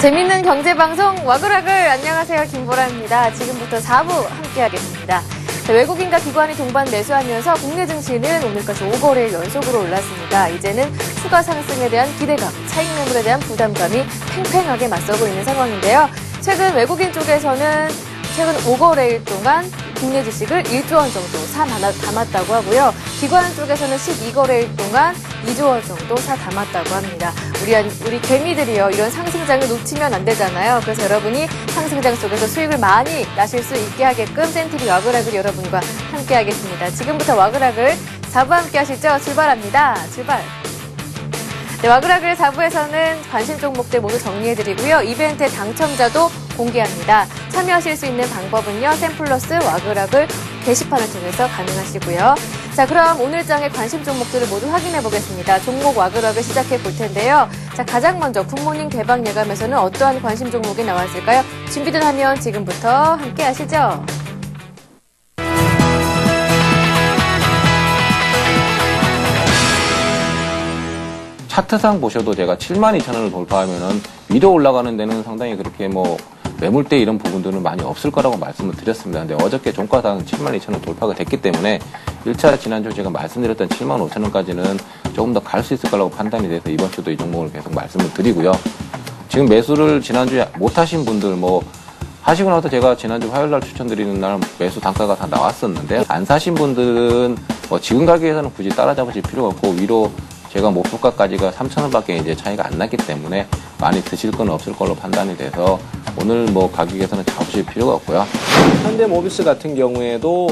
재밌는 경제방송 와그락을 안녕하세요. 김보라입니다. 지금부터 4부 함께하겠습니다. 외국인과 기관이 동반 매수하면서 국내 증시는 오늘까지 5거래일 연속으로 올랐습니다. 이제는 추가 상승에 대한 기대감, 차익 매물에 대한 부담감이 팽팽하게 맞서고 있는 상황인데요. 최근 외국인 쪽에서는 최근 5거래일 동안 국내 주식을 1조 원 정도 사 담았다고 하고요. 기관 쪽에서는 12거래일 동안 2조 원 정도 사 담았다고 합니다. 우리 개미들이요, 이런 상승장을 놓치면 안 되잖아요. 그래서 여러분이 상승장 속에서 수익을 많이 나실 수 있게 하게끔 센TV 와그락을 여러분과 함께 하겠습니다. 지금부터 와그락을 4부 함께 하시죠. 출발합니다. 출발! 네, 와그락을 4부에서는 관심 종목들 모두 정리해드리고요. 이벤트의 당첨자도 공개합니다. 참여하실 수 있는 방법은요. 샘플러스 와그락을 게시판을 통해서 가능하시고요. 자, 그럼 오늘 장의 관심 종목들을 모두 확인해 보겠습니다. 종목 와그락을 시작해 볼 텐데요. 자, 가장 먼저 굿모닝 대박 예감에서는 어떠한 관심 종목이 나왔을까요? 준비들 하면 지금부터 함께 하시죠. 차트상 보셔도 제가 72,000원을 돌파하면은 위로 올라가는 데는 상당히 그렇게 매물대 이런 부분들은 많이 없을 거라고 말씀을 드렸습니다. 근데 어저께 종가상 72,000원 돌파가 됐기 때문에 1차 지난주 제가 말씀드렸던 75,000원까지는 조금 더 갈 수 있을 거라고 판단이 돼서 이번 주도 이 종목을 계속 말씀을 드리고요. 지금 매수를 지난주에 못 하신 분들 하시고 나서 제가 지난주 화요일날 추천드리는 날 매수 단가가 다 나왔었는데 안 사신 분들은 지금 가격에서는 굳이 따라잡으실 필요가 없고 위로 제가 목표가까지가 3,000원밖에 이제 차이가 안 났기 때문에 많이 드실 건 없을 걸로 판단이 돼서 오늘 가격에서는 잡으실 필요가 없고요. 현대모비스 같은 경우에도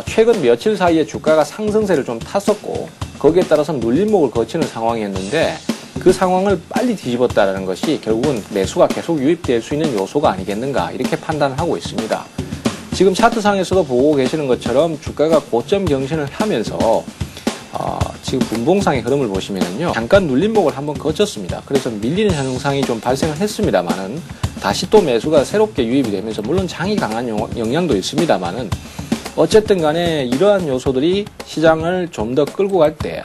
최근 며칠 사이에 주가가 상승세를 좀 탔었고 거기에 따라서 눌림목을 거치는 상황이었는데 그 상황을 빨리 뒤집었다는 것이 결국은 매수가 계속 유입될 수 있는 요소가 아니겠는가 이렇게 판단을 하고 있습니다. 지금 차트상에서도 보고 계시는 것처럼 주가가 고점 경신을 하면서 지금 분봉상의 흐름을 보시면은요, 잠깐 눌림목을 한번 거쳤습니다. 그래서 밀리는 현상이 좀 발생을 했습니다만은 다시 또 매수가 새롭게 유입이 되면서 물론 장이 강한 영향도 있습니다만은 어쨌든 간에 이러한 요소들이 시장을 좀 더 끌고 갈 때,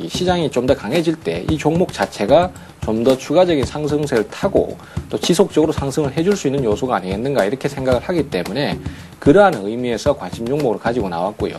시장이 좀 더 강해질 때 이 종목 자체가 좀 더 추가적인 상승세를 타고 또 지속적으로 상승을 해줄 수 있는 요소가 아니겠는가 이렇게 생각을 하기 때문에 그러한 의미에서 관심 종목으로 가지고 나왔고요.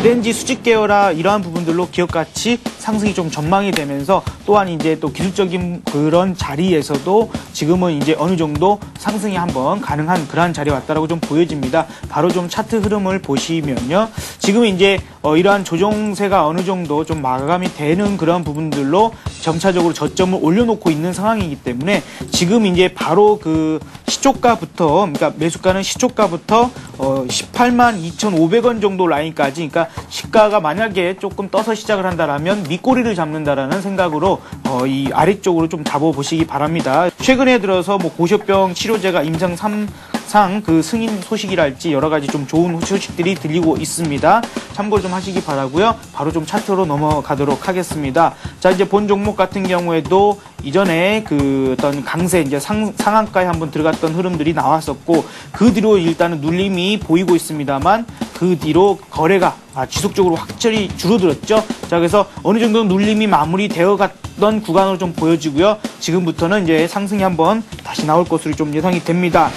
렌지 수직 계열화 이러한 부분들로 기업가치 상승이 좀 전망이 되면서 또한 이제 또 기술적인 그런 자리에서도 지금은 이제 어느 정도 상승이 한번 가능한 그러한 자리에 왔다라고 좀 보여집니다. 바로 좀 차트 흐름을 보시면요. 지금 이제 이러한 조정세가 어느 정도 좀 마감이 되는 그런 부분들로 점차적으로 저점을 올려놓고 있는 상황이기 때문에 지금 이제 바로 그 시초가부터, 그러니까 매수가는 시초가부터 182,500원 정도 라인까지, 그러니까 시가가 만약에 조금 떠서 시작을 한다라면 밑꼬리를 잡는다라는 생각으로 이 아래쪽으로 좀 잡아보시기 바랍니다. 최근에 들어서 고쇼병 치료제가 임상 3상 그 승인 소식이랄지 여러 가지 좀 좋은 소식들이 들리고 있습니다. 참고를 좀 하시기 바라고요. 바로 좀 차트로 넘어가도록 하겠습니다. 자, 이제 본 종목 같은 경우에도 이전에 그 어떤 강세 이제 상한가에 한번 들어갔던 흐름들이 나왔었고 그 뒤로 일단은 눌림이 보이고 있습니다만 그 뒤로 거래가 지속적으로 확실히 줄어들었죠. 자, 그래서 어느 정도 눌림이 마무리되어 갔던 구간으로 좀 보여지고요. 지금부터는 이제 상승이 한번 다시 나올 것으로 좀 예상이 됩니다.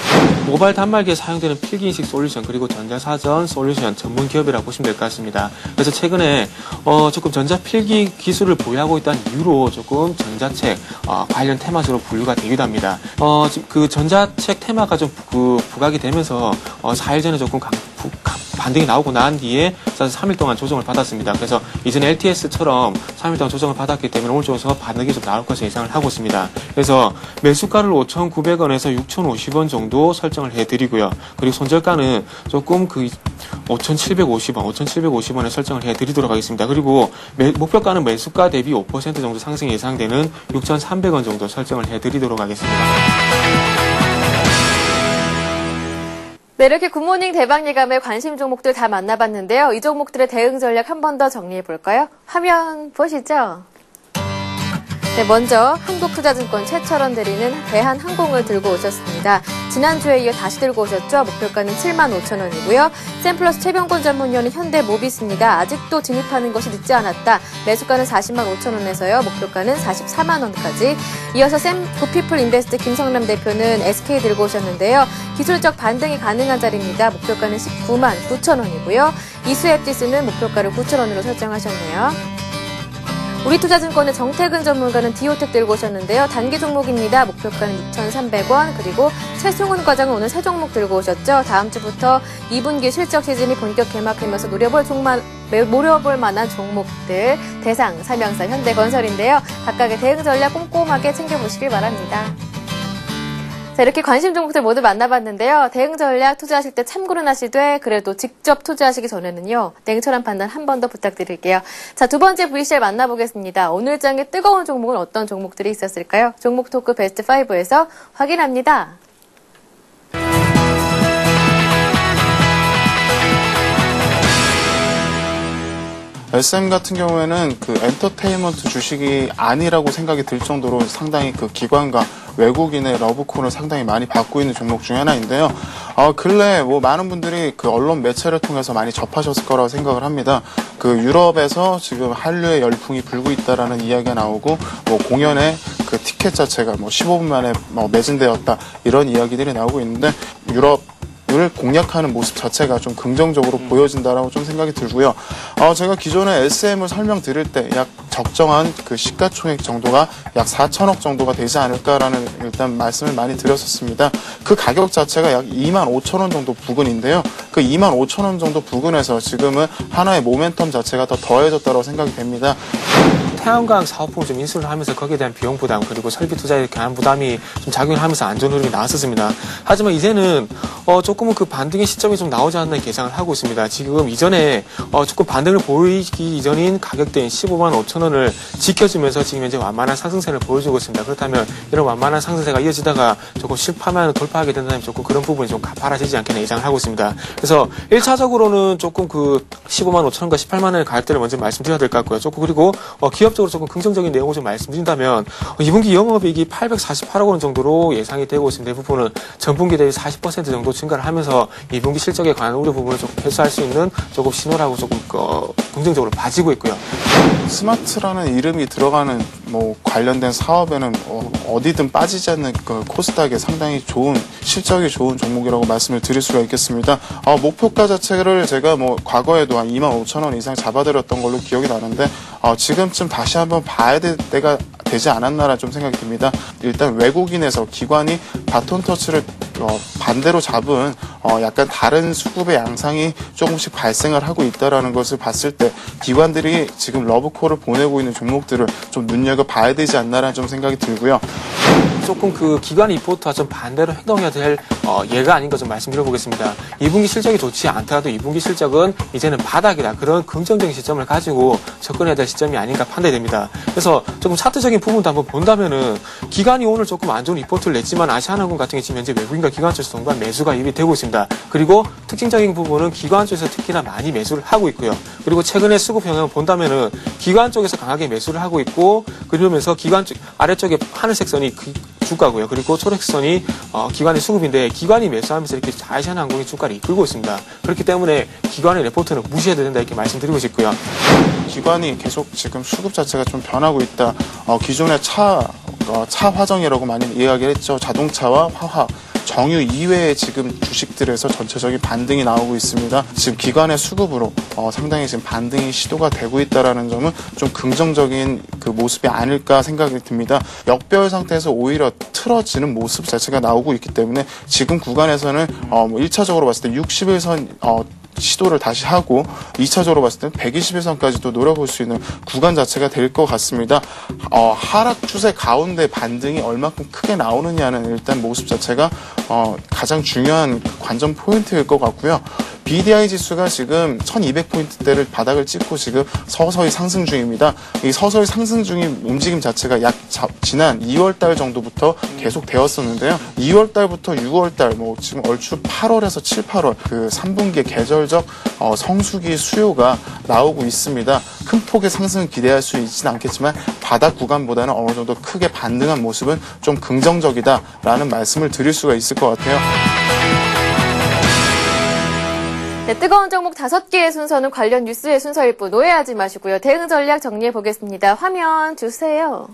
모바일 단말기에 사용되는 필기인식 솔루션 그리고 전자사전 솔루션 전문 기업이라고 보시면 될 것 같습니다. 그래서 최근에 조금 전자필기 기술을 보유하고 있다는 이유로 조금 전자책 관련 테마주로 분류가 되기도 합니다. 그 전자책 테마가 좀 부각이 되면서 4일 전에 조금 반등이 나오고 난 뒤에 3일 동안 조정을 받았습니다. 그래서 이전에 LTS처럼 3일 동안 조정을 받았기 때문에 오늘 쪽에서 반등이 좀 나올 것을 예상을 하고 있습니다. 그래서 매수가를 5,900원에서 6,050원 정도 설정을 해드리고요. 그리고 손절가는 조금 5,750원에 설정을 해드리도록 하겠습니다. 그리고 목표가는 매수가 대비 5% 정도 상승이 예상되는 6,300원 정도 설정을 해드리도록 하겠습니다. 네, 이렇게 굿모닝 대박 예감의 관심 종목들 다 만나봤는데요. 이 종목들의 대응 전략 한 번 더 정리해 볼까요? 화면 보시죠. 네, 먼저 한국투자증권 최철원 대리는 대한항공을 들고 오셨습니다. 지난주에 이어 다시 들고 오셨죠. 목표가는 75,000원이고요. 샘플러스 최병권 전문위원은 현대모비스입니다. 아직도 진입하는 것이 늦지 않았다. 매수가는 405,000원에서요. 목표가는 44만원까지. 이어서 고피플 인베스트 김성남 대표는 SK 들고 오셨는데요. 기술적 반등이 가능한 자리입니다. 목표가는 199,000원이고요. 이수앱지수는 목표가를 9,000원으로 설정하셨네요. 우리투자증권의 정태근 전문가는 디오텍 들고 오셨는데요. 단기 종목입니다. 목표가는 6,300원. 그리고 최승훈 과장은 오늘 세 종목 들고 오셨죠. 다음 주부터 2분기 실적 시즌이 본격 개막하면서 노려볼 만한 종목들 대상, 삼양사, 현대건설인데요. 각각의 대응 전략 꼼꼼하게 챙겨보시길 바랍니다. 자, 이렇게 관심 종목들 모두 만나봤는데요. 대응 전략 투자하실 때 참고는 하시되 그래도 직접 투자하시기 전에는요. 냉철한 판단 한 번 더 부탁드릴게요. 자, 두 번째 VCR 만나보겠습니다. 오늘 장의 뜨거운 종목은 어떤 종목들이 있었을까요? 종목 토크 베스트 5에서 확인합니다. SM 같은 경우에는 그 엔터테인먼트 주식이 아니라고 생각이 들 정도로 상당히 그 기관과 외국인의 러브콜을 상당히 많이 받고 있는 종목 중에 하나인데요. 근래 뭐 많은 분들이 그 언론 매체를 통해서 많이 접하셨을 거라고 생각을 합니다. 그 유럽에서 지금 한류의 열풍이 불고 있다라는 이야기가 나오고 뭐 공연의 그 티켓 자체가 뭐 15분 만에 매진되었다 이런 이야기들이 나오고 있는데 을 공략하는 모습 자체가 좀 긍정적으로 보여진다라고 좀 생각이 들고요. 제가 기존에 SM을 설명드릴 때 약 적정한 그 시가총액 정도가 약 4천억 정도가 되지 않을까라는 일단 말씀을 많이 드렸었습니다. 그 가격 자체가 약 25,000원 정도 부근인데요. 그 25,000원 정도 부근에서 지금은 하나의 모멘텀 자체가 더 더해졌다고 생각이 됩니다. 태양광 사업부를 좀 인수를 하면서 거기에 대한 비용 부담 그리고 설비 투자에 대한 부담이 좀 작용을 하면서 안 좋은 흐름이 나왔었습니다. 하지만 이제는 조금은 그 반등의 시점이 좀 나오지 않나 예상을 하고 있습니다. 지금 이전에 조금 반등을 보이기 이전인 가격대인 155,500원을 지켜주면서 지금 현재 완만한 상승세를 보여주고 있습니다. 그렇다면 이런 완만한 상승세가 이어지다가 조금 실패하면 돌파하게 된다면 조금 그런 부분이 좀 가파라지지 않겠나 예상을 하고 있습니다. 그래서 1차적으로는 조금 그 155,500원과 180,000원의 가격대를 먼저 말씀드려야 될 것 같고요. 조금 그리고 기업적으로 조금 긍정적인 내용을 좀 말씀드린다면 2분기 영업이익이 848억 원 정도로 예상이 되고 있습니다. 이 부분은 전분기 대비 40% 정도 증가를 하면서 2분기 실적에 관한 우려 부분을 조금 해소할 수 있는 조금 신호라고 조금 긍정적으로 봐지고 있고요. 스마트라는 이름이 들어가는 뭐 관련된 사업에는 어디든 빠지지 않는 그 코스닥에 상당히 좋은 실적이 좋은 종목이라고 말씀을 드릴 수가 있겠습니다. 목표가 자체를 제가 뭐 과거에도 한 25,000원 이상 잡아드렸던 걸로 기억이 나는데 지금쯤 다시 한번 봐야 될 때가 되지 않았나라는 좀 생각이 듭니다. 일단 외국인에서 기관이 바톤 터치를 반대로 잡은 약간 다른 수급의 양상이 조금씩 발생을 하고 있다라는 것을 봤을 때 기관들이 지금 러브콜을 보내고 있는 종목들을 좀 눈여겨봐야 되지 않나라는 좀 생각이 들고요. 조금 그 기관 리포트와 좀 반대로 행동해야 될 예가 아닌가 좀 말씀드려보겠습니다. 2분기 실적이 좋지 않더라도 2분기 실적은 이제는 바닥이다. 그런 긍정적인 시점을 가지고 접근해야 될 시점이 아닌가 판단이 됩니다. 그래서 조금 차트적인 부분도 한번 본다면은 기관이 오늘 조금 안 좋은 리포트를 냈지만 아시아나항공 같은 게 지금 현재 외국인과 기관 쪽에서 동반 매수가 유입이 되고 있습니다. 그리고 특징적인 부분은 기관 쪽에서 특히나 많이 매수를 하고 있고요. 그리고 최근에 수급 영향을 본다면은 기관 쪽에서 강하게 매수를 하고 있고 그러면서 기관 쪽 아래쪽에 하늘색 선이 주가고요. 그리고 초록선이 기관의 수급인데 기관이 매수하면서 이렇게 아시아나항공의 주가를 이끌고 있습니다. 그렇기 때문에 기관의 레포트는 무시해도 된다 이렇게 말씀드리고 싶고요. 기관이 계속 지금 수급 자체가 좀 변하고 있다. 기존의 차 화정이라고 많이 이야기를 했죠. 자동차와 화학. 정유 이외의 지금 주식들에서 전체적인 반등이 나오고 있습니다. 지금 기관의 수급으로 상당히 지금 반등이 시도가 되고 있다라는 점은 좀 긍정적인 그 모습이 아닐까 생각이 듭니다. 역배열 상태에서 오히려 틀어지는 모습 자체가 나오고 있기 때문에 지금 구간에서는 1차적으로 봤을 때 60일선 시도를 다시 하고 2차적으로 봤을 때는 121선까지도 노려볼 수 있는 구간 자체가 될 것 같습니다. 하락 추세 가운데 반등이 얼마큼 크게 나오느냐는 일단 모습 자체가 가장 중요한 관전 포인트일 것 같고요. BDI 지수가 지금 1200포인트대를 바닥을 찍고 지금 서서히 상승 중입니다. 이 서서히 상승 중인 움직임 자체가 지난 2월달 정도부터 계속 되었었는데요. 2월달부터 6월달, 지금 얼추 8월에서 7, 8월 그 3분기의 계절적 성수기 수요가 나오고 있습니다. 큰 폭의 상승을 기대할 수 있지는 않겠지만 바닥 구간보다는 어느 정도 크게 반등한 모습은 좀 긍정적이다라는 말씀을 드릴 수가 있을 것 같아요. 네, 뜨거운 종목 5개의 순서는 관련 뉴스의 순서일 뿐 오해하지 마시고요. 대응 전략 정리해 보겠습니다. 화면 주세요.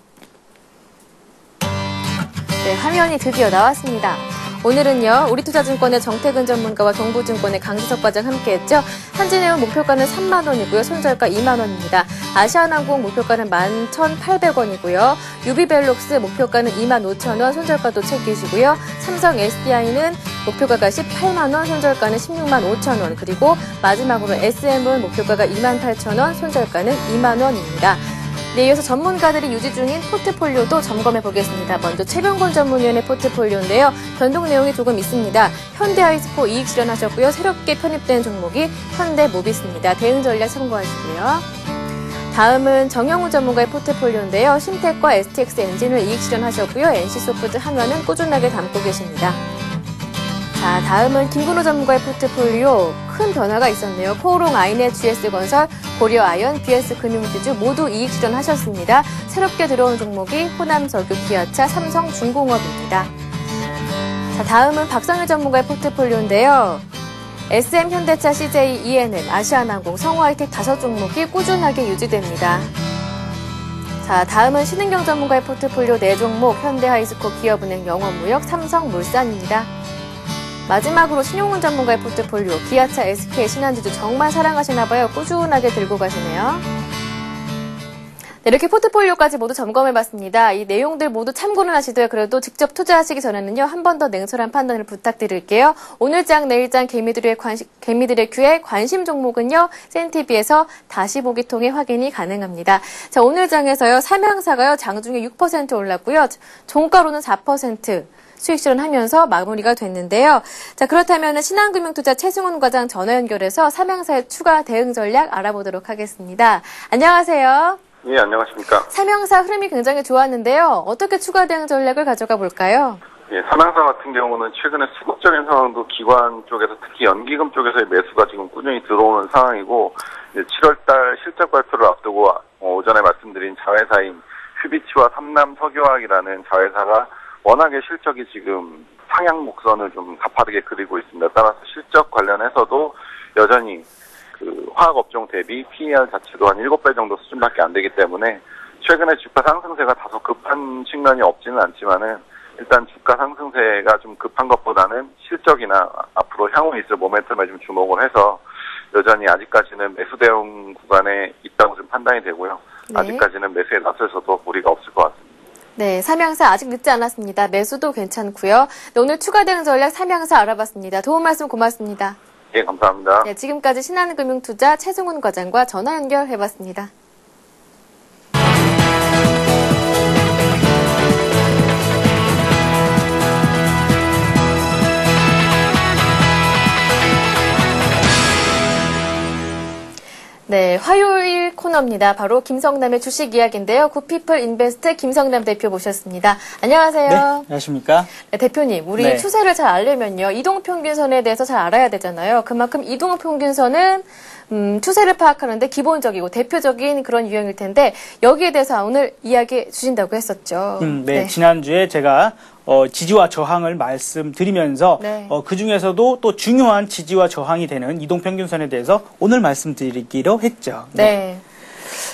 네, 화면이 드디어 나왔습니다. 오늘은요, 우리투자증권의 정태근 전문가와 동부증권의 강지석 과장 함께했죠. 한진해운 목표가는 3만 원이고요. 손절가 2만 원입니다. 아시아나항공 목표가는 11,800원이고요. 유비벨록스 목표가는 2만 5천 원, 손절가도 챙기시고요. 삼성 SDI는 목표가가 18만 원, 손절가는 16만 5천 원, 그리고 마지막으로 SM은 목표가가 2만 8천 원, 손절가는 2만 원입니다. 네, 이어서 전문가들이 유지 중인 포트폴리오도 점검해 보겠습니다. 먼저 최병곤 전문위원의 포트폴리오인데요. 변동 내용이 조금 있습니다. 현대아이스코 이익 실현하셨고요. 새롭게 편입된 종목이 현대모비스입니다. 대응 전략 참고하시고요. 다음은 정영우 전문가의 포트폴리오인데요. 신텍과 STX 엔진을 이익 실현하셨고요. NC소프트 한화는 꾸준하게 담고 계십니다. 자, 다음은 김근호 전문가의 포트폴리오. 큰 변화가 있었네요. 코오롱 아이넷, GS건설, 고려아연, BS금융지주 모두 이익 실현하셨습니다. 새롭게 들어온 종목이 호남석유, 기아차, 삼성중공업입니다. 자, 다음은 박성일 전문가의 포트폴리오인데요. SM, 현대차, CJ, ENM, 아시아나항공, 성우하이텍 5종목이 꾸준하게 유지됩니다. 자, 다음은 신은경 전문가의 포트폴리오 4종목, 현대하이스코, 기업은행, 영업무역, 삼성물산입니다. 마지막으로 신용훈 전문가의 포트폴리오, 기아차, SK, 신한지주 정말 사랑하시나봐요. 꾸준하게 들고 가시네요. 네, 이렇게 포트폴리오까지 모두 점검해봤습니다. 이 내용들 모두 참고는 하시고요. 그래도 직접 투자하시기 전에는요, 한 번 더 냉철한 판단을 부탁드릴게요. 오늘장, 내일장 개미들의 큐의 관심 종목은요, 센티비에서 다시 보기 통해 확인이 가능합니다. 자, 오늘장에서요, 삼양사가요, 장중에 6% 올랐고요. 종가로는 4%. 수익 실현하면서 마무리가 됐는데요. 자, 그렇다면 신한금융투자 최승훈 과장 전화 연결해서 삼양사의 추가 대응 전략 알아보도록 하겠습니다. 안녕하세요. 예, 안녕하십니까. 삼양사 흐름이 굉장히 좋았는데요. 어떻게 추가 대응 전략을 가져가 볼까요? 예, 삼양사 같은 경우는 최근에 수급적인 상황도 기관 쪽에서 특히 연기금 쪽에서의 매수가 지금 꾸준히 들어오는 상황이고, 7월달 실적 발표를 앞두고 오전에 말씀드린 자회사인 휘비치와 삼남석유화학이라는 자회사가 워낙에 실적이 지금 상향 목선을 좀 가파르게 그리고 있습니다. 따라서 실적 관련해서도 여전히 그 화학업종 대비 PER 자체도 한 7배 정도 수준밖에 안 되기 때문에 최근에 주가 상승세가 다소 급한 측면이 없지는 않지만은 일단 주가 상승세가 좀 급한 것보다는 실적이나 앞으로 향후 있을 모멘텀에 좀 주목을 해서 여전히 아직까지는 매수 대응 구간에 있다고 좀 판단이 되고요. 네. 아직까지는 매수에 나서서도 무리가 없을 것 같습니다. 네, 삼양사 아직 늦지 않았습니다. 매수도 괜찮고요. 네, 오늘 추가 대응 전략 삼양사 알아봤습니다. 도움 말씀 고맙습니다. 예, 감사합니다. 네, 지금까지 신한금융투자 최승훈 과장과 전화 연결해봤습니다. 네, 화요일 코너입니다. 바로 김성남의 주식 이야기인데요. 굿피플 인베스트 김성남 대표 모셨습니다. 안녕하세요. 네, 안녕하십니까. 네, 대표님, 우리 네. 추세를 잘 알려면요. 이동평균선에 대해서 잘 알아야 되잖아요. 그만큼 이동평균선은 추세를 파악하는데 기본적이고 대표적인 그런 유형일 텐데 여기에 대해서 오늘 이야기해 주신다고 했었죠. 네, 지난주에 제가 지지와 저항을 말씀드리면서 네. 그 중에서도 또 중요한 지지와 저항이 되는 이동평균선에 대해서 오늘 말씀드리기로 했죠. 네.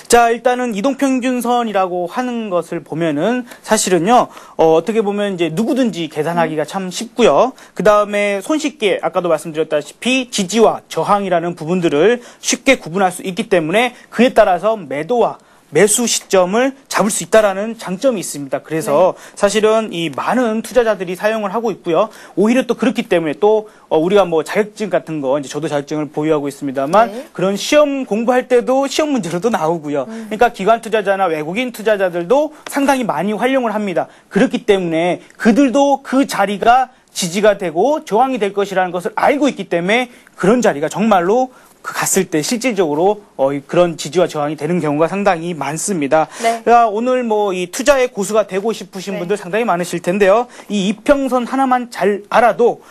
자, 일단은 이동평균선이라고 하는 것을 보면은 사실은요, 어떻게 보면 이제 누구든지 계산하기가 참 쉽고요. 그 다음에 손쉽게 아까도 말씀드렸다시피 지지와 저항이라는 부분들을 쉽게 구분할 수 있기 때문에 그에 따라서 매도와 매수 시점을 잡을 수 있다라는 장점이 있습니다. 그래서 사실은 이 많은 투자자들이 사용을 하고 있고요. 오히려 또 그렇기 때문에 또 우리가 뭐 자격증 같은 거 이제 저도 자격증을 보유하고 있습니다만 그런 시험 공부할 때도 시험 문제로도 나오고요. 그러니까 기관 투자자나 외국인 투자자들도 상당히 많이 활용을 합니다. 그렇기 때문에 그들도 그 자리가 지지가 되고 저항이 될 것이라는 것을 알고 있기 때문에 그런 자리가 정말로 갔을 때 실질적으로 그런 지지와 저항이 되는 경우가 상당히 많습니다. 네. 그러니까 오늘 뭐 이 투자의 고수가 되고 싶으신 분들 상당히 많으실 텐데요. 이 이평선 하나만 잘 알아도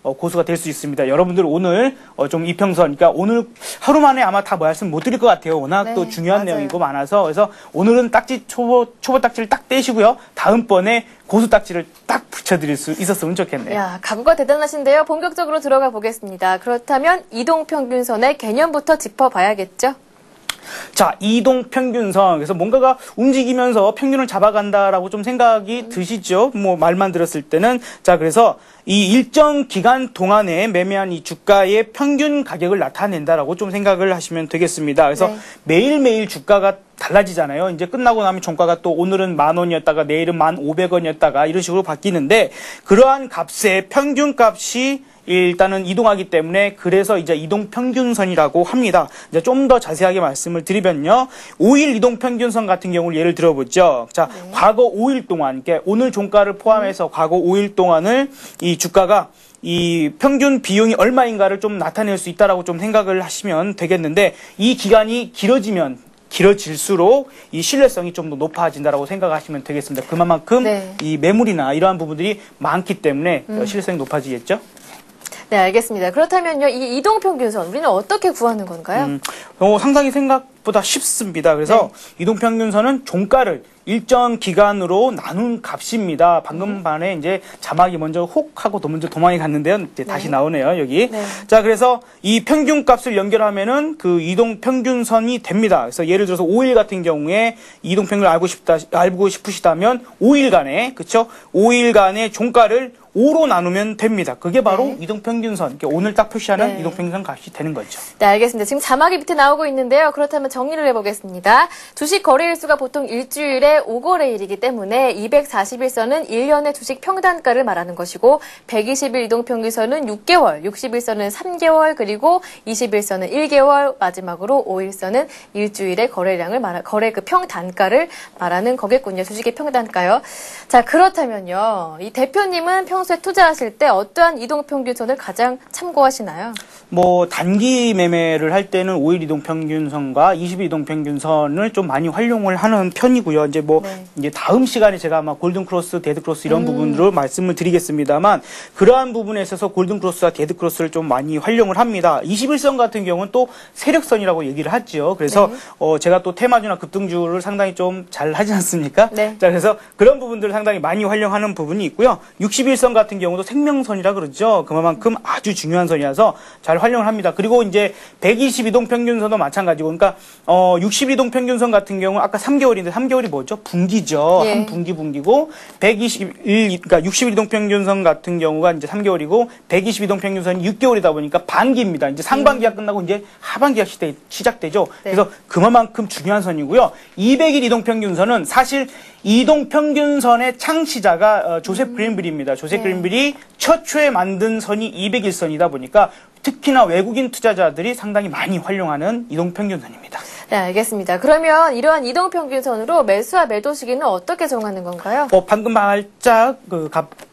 고수가 될 수 있습니다. 여러분들 오늘 좀 이평선, 그러니까 오늘 하루 만에 아마 다 말씀 못 드릴 것 같아요. 워낙 네, 또 중요한 맞아요. 내용이고 많아서. 그래서 오늘은 딱지 초보 딱지를 딱 떼시고요. 다음번에 고수 딱지를 딱 붙여드릴 수 있었으면 좋겠네요. 야, 각오가 대단하신데요. 본격적으로 들어가 보겠습니다. 그렇다면 이동평균선의 개념부터 짚어봐야겠죠? 자, 이동평균선. 그래서 뭔가가 움직이면서 평균을 잡아간다라고 좀 생각이 드시죠? 뭐, 말만 들었을 때는. 자, 그래서 이 일정 기간 동안에 매매한 이 주가의 평균 가격을 나타낸다라고 좀 생각을 하시면 되겠습니다. 그래서 네. 매일매일 주가가 달라지잖아요. 이제 끝나고 나면 종가가 또 오늘은 10,000원이었다가 내일은 1,500원이었다가 이런 식으로 바뀌는데 그러한 값의 평균 값이 일단은 이동하기 때문에 그래서 이제 이동평균선이라고 합니다. 이제 좀 더 자세하게 말씀을 드리면요. 5일 이동평균선 같은 경우를 예를 들어보죠. 자, 과거 5일 동안, 그러니까 오늘 종가를 포함해서 과거 5일 동안을 이 주가가 이 평균 비용이 얼마인가를 좀 나타낼 수 있다라고 좀 생각을 하시면 되겠는데 이 기간이 길어질수록 이 신뢰성이 좀 더 높아진다라고 생각하시면 되겠습니다. 그만큼 네. 이 매물이나 이러한 부분들이 많기 때문에 신뢰성이 높아지겠죠. 네, 알겠습니다. 그렇다면요, 이 이동평균선 우리는 어떻게 구하는 건가요? 상당히 생각보다 쉽습니다. 그래서 이동평균선은 종가를 일정 기간으로 나눈 값입니다. 방금 반에 이제 자막이 먼저 혹 하고 먼저 도망이 갔는데요. 이제 다시 나오네요, 여기. 네. 자, 그래서 이 평균 값을 연결하면은 그 이동평균선이 됩니다. 그래서 예를 들어서 5일 같은 경우에 이동평균을 알고 싶으시다면 5일간의, 그쵸? 5일간의 종가를 5로 나누면 됩니다. 그게 바로 이동평균선, 오늘 딱 표시하는 네. 이동평균선 값이 되는 거죠. 네, 알겠습니다. 지금 자막이 밑에 나오고 있는데요. 그렇다면 정리를 해보겠습니다. 주식 거래일수가 보통 일주일에 5거래일이기 때문에 241선은 1년의 주식 평단가를 말하는 것이고 120일 이동평균선은 6개월, 60일선은 3개월, 그리고 20일선은 1개월, 마지막으로 5일선은 일주일의 거래량을 거래 그 평단가를 말하는 거겠군요. 주식의 평단가요. 자, 그렇다면요. 이 대표님은 평소에 투자하실 때 어떠한 이동평균선을 가장 참고하시나요? 뭐 단기 매매를 할 때는 5일 이동평균선과 20일 이동평균선을 좀 많이 활용을 하는 편이고요. 이제 뭐 이제 다음 시간에 제가 아마 골든크로스, 데드크로스 이런 부분으로 말씀을 드리겠습니다만 그러한 부분에 있어서 골든크로스와 데드크로스를 좀 많이 활용을 합니다. 21선 같은 경우는 또 세력선이라고 얘기를 하죠. 그래서 제가 또 테마주나 급등주를 상당히 좀 잘 하지 않습니까? 네. 자, 그래서 그런 부분들을 상당히 많이 활용하는 부분이 있고요. 61선 같은 경우도 생명선이라 그러죠. 그만큼 아주 중요한 선이라서 잘 활용을 합니다. 그리고 이제 120 이동평균선도 마찬가지고, 그러니까 60 이동평균선 같은 경우 아까 3개월인데 3개월이 뭐죠? 분기죠. 예. 한 분기고 121, 그러니까 60 이동평균선 같은 경우가 이제 3개월이고 120 이동평균선이 6개월이다 보니까 반기입니다. 이제 상반기가 끝나고 이제 하반기가 시작되죠. 네. 그래서 그만큼 중요한 선이고요. 200일 이동평균선은 사실 이동평균선의 창시자가 조셉 그린빌입니다. 조셉 그린빌이 최초에 만든 선이 200일선이다 보니까 특히나 외국인 투자자들이 상당히 많이 활용하는 이동평균선입니다. 네, 알겠습니다. 그러면 이러한 이동평균선으로 매수와 매도 시기는 어떻게 정하는 건가요? 방금 살짝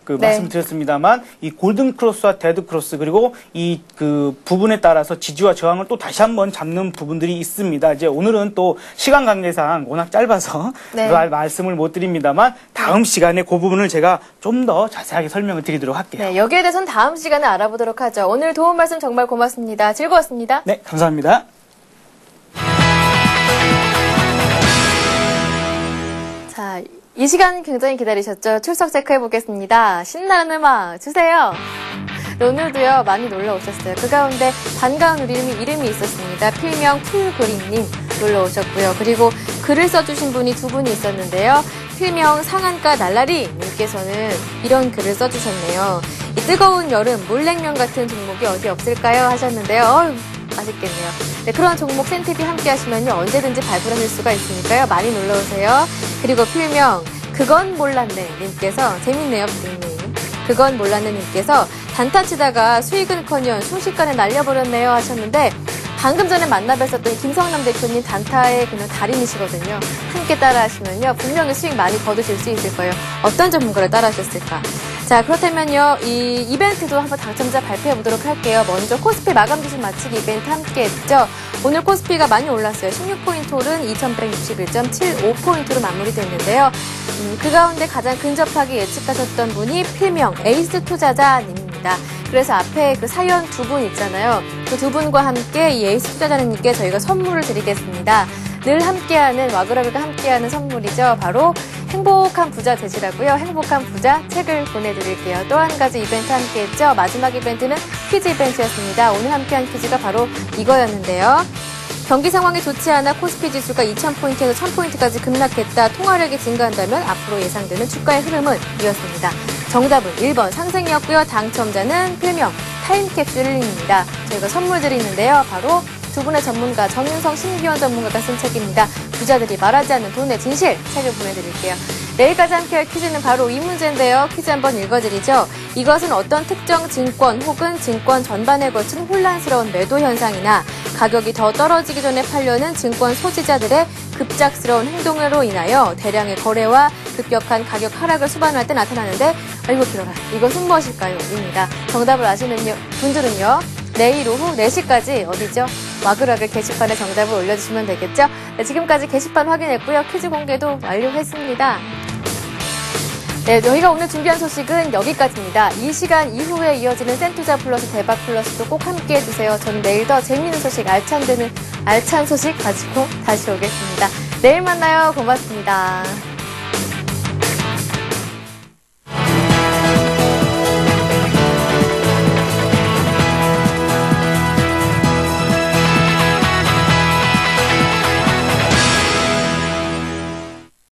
말씀드렸습니다만 이 골든크로스와 데드크로스 그리고 이 그 부분에 따라서 지지와 저항을 또 다시 한번 잡는 부분들이 있습니다. 이제 오늘은 또 시간 관계상 워낙 짧아서 말씀을 못 드립니다만 다음 시간에 그 부분을 제가 좀 더 자세하게 설명을 드리도록 할게요. 네, 여기에 대해서는 다음 시간에 알아보도록 하죠. 오늘 도움 말씀 정말 고맙습니다. 즐거웠습니다. 네, 감사합니다. 자, 이 시간 굉장히 기다리셨죠? 출석 체크해 보겠습니다. 신나는 음악 주세요. 네, 오늘도요 많이 놀러 오셨어요. 그 가운데 반가운 우리 이름이 있었습니다. 필명 풀그린님 놀러 오셨고요. 그리고 글을 써주신 분이 두 분이 있었는데요. 필명 상한가 날라리 님께서는 이런 글을 써주셨네요. 이 뜨거운 여름 물냉면 같은 종목이 어디 없을까요? 하셨는데요. 맛있겠네요. 네, 그런 종목 센티비 함께 하시면요 언제든지 발굴하실 수가 있으니까요. 많이 놀러오세요. 그리고 필명 그건 몰랐네 님께서 재밌네요. 닉네임. 그건 몰랐네 님께서 단타 치다가 수익은커녕 순식간에 날려버렸네요 하셨는데 방금 전에 만나 뵀었던 김성남 대표님 단타의 그냥 달인이시거든요. 함께 따라하시면요 분명히 수익 많이 거두실 수 있을 거예요. 어떤 전문가를 따라하셨을까? 자, 그렇다면요, 이 이벤트도 한번 당첨자 발표해 보도록 할게요. 먼저 코스피 마감 지수 맞추기 이벤트 함께 했죠. 오늘 코스피가 많이 올랐어요. 16포인트 오른 2161.75포인트로 마무리됐는데요. 그 가운데 가장 근접하게 예측하셨던 분이 필명 에이스 투자자님입니다. 그래서 앞에 그 사연 두 분 있잖아요. 그 두 분과 함께 이 에이스 투자자님께 저희가 선물을 드리겠습니다. 늘 함께하는 와그라그가 함께하는 선물이죠. 바로 행복한 부자 되시라고요. 행복한 부자 책을 보내드릴게요. 또 한 가지 이벤트 함께했죠. 마지막 이벤트는 퀴즈 이벤트였습니다. 오늘 함께한 퀴즈가 바로 이거였는데요. 경기 상황이 좋지 않아 코스피 지수가 2,000포인트에서 1,000포인트까지 급락했다. 통화력이 증가한다면 앞으로 예상되는 주가의 흐름은 이었습니다. 정답은 1번 상생이었고요. 당첨자는 필명 타임캡슐입니다. 저희가 선물 드리는데요. 바로 두 분의 전문가 정윤성 심기원 전문가가 쓴 책입니다. 부자들이 말하지 않는 돈의 진실 책을 보내드릴게요. 내일까지 함께할 퀴즈는 바로 이 문제인데요. 퀴즈 한번 읽어드리죠. 이것은 어떤 특정 증권 혹은 증권 전반에 걸친 혼란스러운 매도 현상이나 가격이 더 떨어지기 전에 팔려는 증권 소지자들의 급작스러운 행동으로 인하여 대량의 거래와 급격한 가격 하락을 수반할 때 나타나는데 아이고 길어라. 이것은 무엇일까요? 입니다. 정답을 아시는 분들은요. 내일 오후 4시까지 어디죠? 와그라그 게시판에 정답을 올려주시면 되겠죠? 네, 지금까지 게시판 확인했고요. 퀴즈 공개도 완료했습니다. 네, 저희가 오늘 준비한 소식은 여기까지입니다. 이 시간 이후에 이어지는 센투자 플러스 대박 플러스도 꼭 함께해 주세요. 저는 내일 더 재미있는 소식, 알찬 소식 가지고 다시 오겠습니다. 내일 만나요. 고맙습니다.